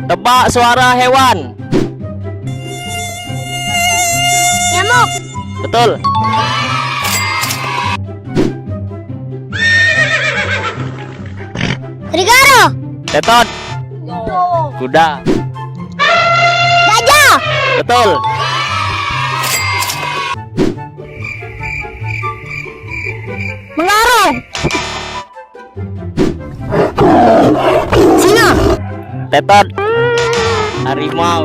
Tebak suara hewan. Nyamuk. Betul. Serigala. Tetot. Kuda. Gajah. Betul. Mengarung. Singa. Tetot. Harimau.